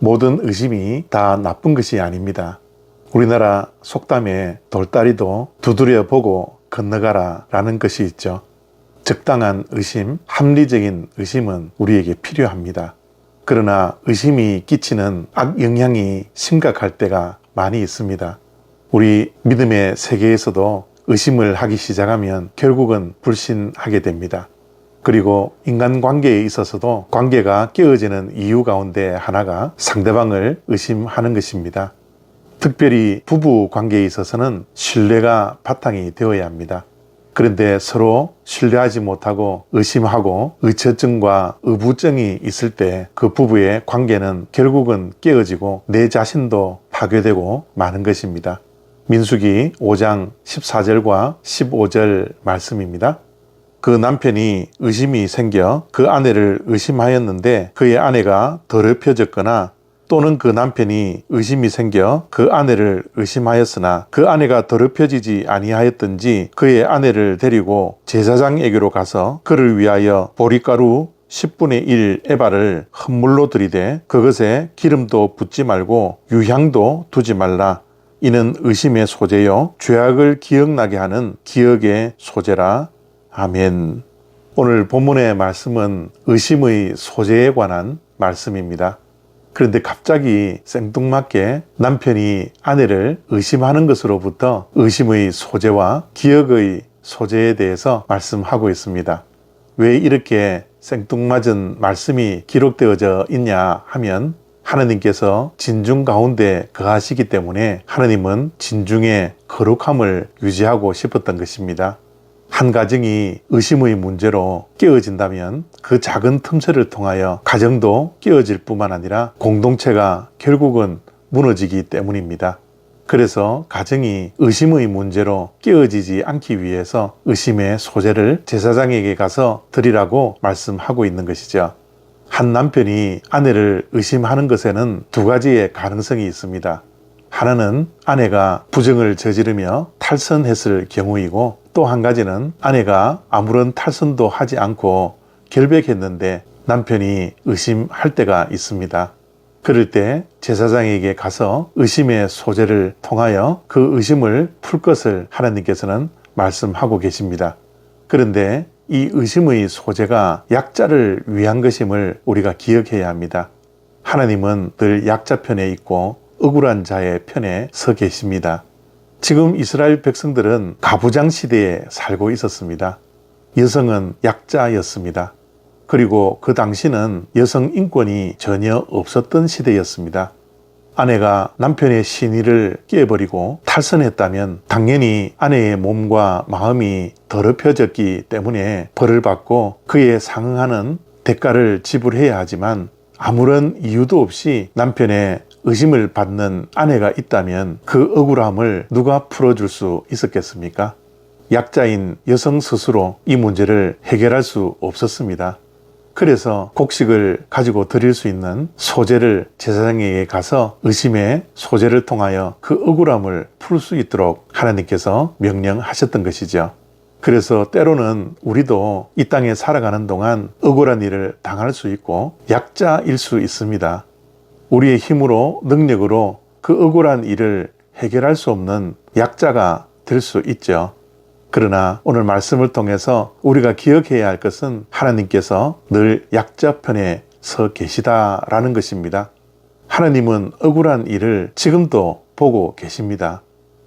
모든 의심이 다 나쁜 것이 아닙니다. 우리나라 속담에 돌다리도 두드려 보고 건너가라 라는 것이 있죠. 적당한 의심, 합리적인 의심은 우리에게 필요합니다. 그러나 의심이 끼치는 악영향이 심각할 때가 많이 있습니다. 우리 믿음의 세계에서도 의심을 하기 시작하면 결국은 불신하게 됩니다. 그리고 인간관계에 있어서도 관계가 깨어지는 이유 가운데 하나가 상대방을 의심하는 것입니다. 특별히 부부 관계에 있어서는 신뢰가 바탕이 되어야 합니다. 그런데 서로 신뢰하지 못하고 의심하고 의처증과 의부증이 있을 때 그 부부의 관계는 결국은 깨어지고 내 자신도 파괴되고 마는 것입니다. 민수기 5장 14절과 15절 말씀입니다. 그 남편이 의심이 생겨 그 아내를 의심하였는데 그의 아내가 더럽혀졌거나 또는 그 남편이 의심이 생겨 그 아내를 의심하였으나 그 아내가 더럽혀지지 아니하였든지 그의 아내를 데리고 제사장에게로 가서 그를 위하여 보리가루 10분의 1 에바를 헌물로 들이되 그것에 기름도 붓지 말고 유향도 두지 말라. 이는 의심의 소재요 죄악을 기억나게 하는 기억의 소재라. 아멘. 오늘 본문의 말씀은 의심의 소재에 관한 말씀입니다. 그런데 갑자기 생뚱맞게 남편이 아내를 의심하는 것으로부터 의심의 소재와 기억의 소재에 대해서 말씀하고 있습니다. 왜 이렇게 생뚱맞은 말씀이 기록되어져 있냐 하면 하나님께서 진중 가운데 거하시기 때문에 하나님은 진중의 거룩함을 유지하고 싶었던 것입니다. 한 가정이 의심의 문제로 깨어진다면 그 작은 틈새를 통하여 가정도 깨어질 뿐만 아니라 공동체가 결국은 무너지기 때문입니다. 그래서 가정이 의심의 문제로 깨어지지 않기 위해서 의심의 소재를 제사장에게 가서 드리라고 말씀하고 있는 것이죠. 한 남편이 아내를 의심하는 것에는 두 가지의 가능성이 있습니다. 하나는 아내가 부정을 저지르며 탈선했을 경우이고 또 한 가지는 아내가 아무런 탈선도 하지 않고 결백했는데 남편이 의심할 때가 있습니다. 그럴 때 제사장에게 가서 의심의 소재를 통하여 그 의심을 풀 것을 하나님께서는 말씀하고 계십니다. 그런데 이 의심의 소재가 약자를 위한 것임을 우리가 기억해야 합니다. 하나님은 늘 약자 편에 있고 억울한 자의 편에 서 계십니다. 지금 이스라엘 백성들은 가부장 시대에 살고 있었습니다. 여성은 약자였습니다. 그리고 그 당시는 여성 인권이 전혀 없었던 시대였습니다. 아내가 남편의 신의를 깨버리고 탈선했다면 당연히 아내의 몸과 마음이 더럽혀졌기 때문에 벌을 받고 그에 상응하는 대가를 지불해야 하지만 아무런 이유도 없이 남편의 의심을 받는 아내가 있다면 그 억울함을 누가 풀어줄 수 있었겠습니까? 약자인 여성 스스로 이 문제를 해결할 수 없었습니다. 그래서 곡식을 가지고 드릴 수 있는 소재를 제사장에게 가서 의심의 소재를 통하여 그 억울함을 풀 수 있도록 하나님께서 명령하셨던 것이죠. 그래서 때로는 우리도 이 땅에 살아가는 동안 억울한 일을 당할 수 있고 약자일 수 있습니다. 우리의 힘으로 능력으로 그 억울한 일을 해결할 수 없는 약자가 될 수 있죠. 그러나 오늘 말씀을 통해서 우리가 기억해야 할 것은 하나님께서 늘 약자 편에 서 계시다라는 것입니다. 하나님은 억울한 일을 지금도 보고 계십니다.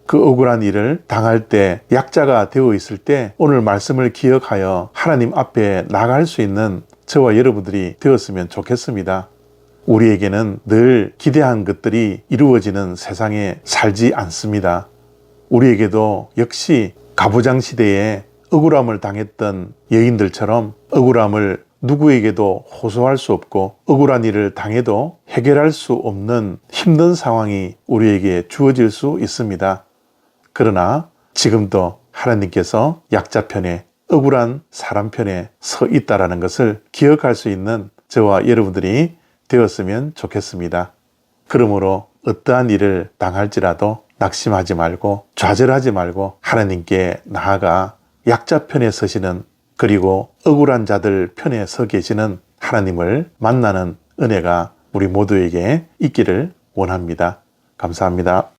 그 억울한 일을 당할 때 약자가 되어 있을 때 오늘 말씀을 기억하여 하나님 앞에 나갈 수 있는 저와 여러분들이 되었으면 좋겠습니다. 우리에게는 늘 기대한 것들이 이루어지는 세상에 살지 않습니다. 우리에게도 역시 가부장 시대에 억울함을 당했던 여인들처럼 억울함을 누구에게도 호소할 수 없고 억울한 일을 당해도 해결할 수 없는 힘든 상황이 우리에게 주어질 수 있습니다. 그러나 지금도 하나님께서 약자 편에 억울한 사람 편에 서 있다는 것을 기억할 수 있는 저와 여러분들이 되었으면 좋겠습니다. 그러므로 어떠한 일을 당할지라도 낙심하지 말고 좌절하지 말고 하나님께 나아가 약자 편에 서시는 그리고 억울한 자들 편에 서 계시는 하나님을 만나는 은혜가 우리 모두에게 있기를 원합니다. 감사합니다.